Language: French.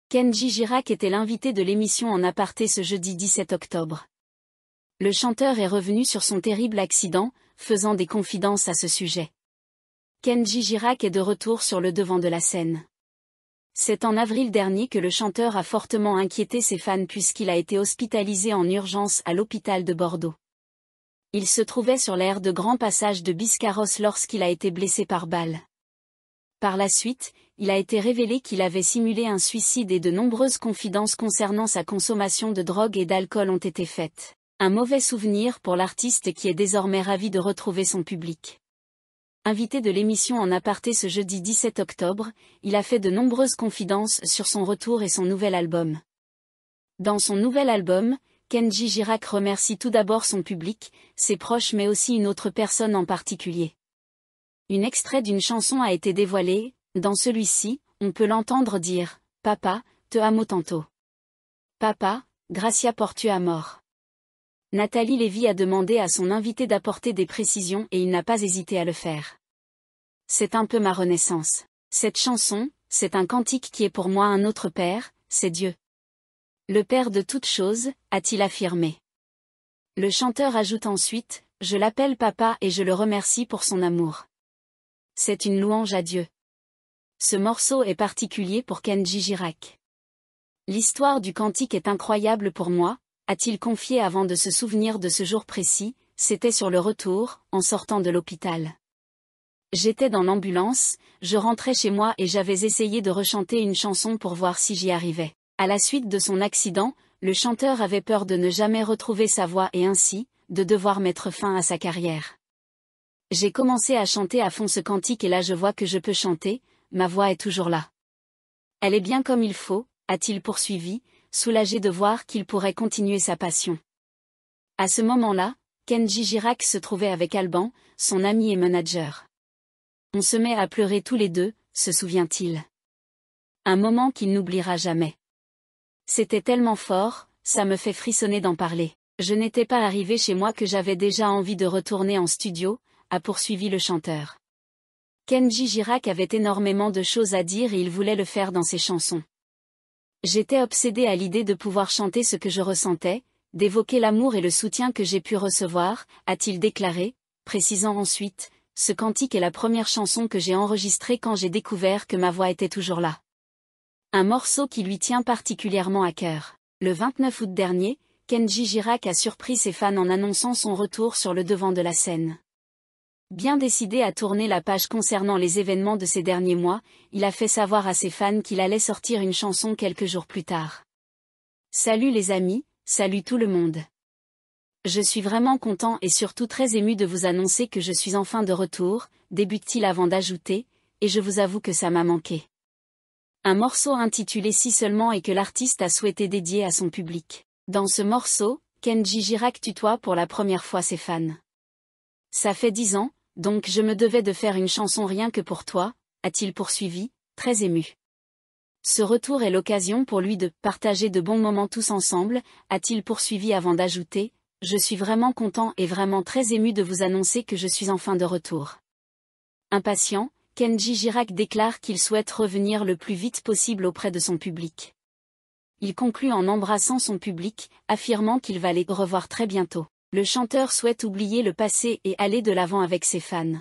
Kenji Girac était l'invité de l'émission En Aparté ce jeudi 17 octobre. Le chanteur est revenu sur son terrible accident, faisant des confidences à ce sujet. Kenji Girac est de retour sur le devant de la scène. C'est en avril dernier que le chanteur a fortement inquiété ses fans puisqu'il a été hospitalisé en urgence à l'hôpital de Bordeaux. Il se trouvait sur l'aire de grand passage de Biscarrosse lorsqu'il a été blessé par balle. Par la suite, il a été révélé qu'il avait simulé un suicide et de nombreuses confidences concernant sa consommation de drogue et d'alcool ont été faites. Un mauvais souvenir pour l'artiste qui est désormais ravi de retrouver son public. Invité de l'émission En Aparté ce jeudi 17 octobre, il a fait de nombreuses confidences sur son retour et son nouvel album. Dans son nouvel album, Kenji Girac remercie tout d'abord son public, ses proches mais aussi une autre personne en particulier. Un extrait d'une chanson a été dévoilé, dans celui-ci, on peut l'entendre dire « Papa, te amo tanto. Papa, gracia por tu amor ». Nathalie Lévy a demandé à son invité d'apporter des précisions et il n'a pas hésité à le faire. C'est un peu ma renaissance. Cette chanson, c'est un cantique qui est pour moi un autre père, c'est Dieu. Le père de toutes choses, a-t-il affirmé. Le chanteur ajoute ensuite, je l'appelle papa et je le remercie pour son amour. C'est une louange à Dieu. Ce morceau est particulier pour Kenji Girac. L'histoire du cantique est incroyable pour moi, a-t-il confié avant de se souvenir de ce jour précis, c'était sur le retour, en sortant de l'hôpital. J'étais dans l'ambulance, je rentrais chez moi et j'avais essayé de rechanter une chanson pour voir si j'y arrivais. À la suite de son accident, le chanteur avait peur de ne jamais retrouver sa voix et ainsi, de devoir mettre fin à sa carrière. J'ai commencé à chanter à fond ce cantique et là je vois que je peux chanter, ma voix est toujours là. Elle est bien comme il faut, a-t-il poursuivi, soulagé de voir qu'il pourrait continuer sa passion. À ce moment-là, Kenji Girac se trouvait avec Alban, son ami et manager. On se met à pleurer tous les deux, se souvient-il. Un moment qu'il n'oubliera jamais. C'était tellement fort, ça me fait frissonner d'en parler. Je n'étais pas arrivé chez moi que j'avais déjà envie de retourner en studio, a poursuivi le chanteur. Kenji Girac avait énormément de choses à dire et il voulait le faire dans ses chansons. J'étais obsédé à l'idée de pouvoir chanter ce que je ressentais, d'évoquer l'amour et le soutien que j'ai pu recevoir, a-t-il déclaré, précisant ensuite, ce cantique est la première chanson que j'ai enregistrée quand j'ai découvert que ma voix était toujours là. Un morceau qui lui tient particulièrement à cœur. Le 29 août dernier, Kenji Girac a surpris ses fans en annonçant son retour sur le devant de la scène. Bien décidé à tourner la page concernant les événements de ces derniers mois, il a fait savoir à ses fans qu'il allait sortir une chanson quelques jours plus tard. Salut les amis, salut tout le monde. Je suis vraiment content et surtout très ému de vous annoncer que je suis enfin de retour, débute-t-il avant d'ajouter, et je vous avoue que ça m'a manqué. Un morceau intitulé Si seulement et que l'artiste a souhaité dédier à son public. Dans ce morceau, Kenji Girac tutoie pour la première fois ses fans. Ça fait 10 ans, donc je me devais de faire une chanson rien que pour toi, a-t-il poursuivi, très ému. Ce retour est l'occasion pour lui de partager de bons moments tous ensemble, a-t-il poursuivi avant d'ajouter, je suis vraiment content et vraiment très ému de vous annoncer que je suis enfin de retour. Impatient, Kenji Girac déclare qu'il souhaite revenir le plus vite possible auprès de son public. Il conclut en embrassant son public, affirmant qu'il va les revoir très bientôt. Le chanteur souhaite oublier le passé et aller de l'avant avec ses fans.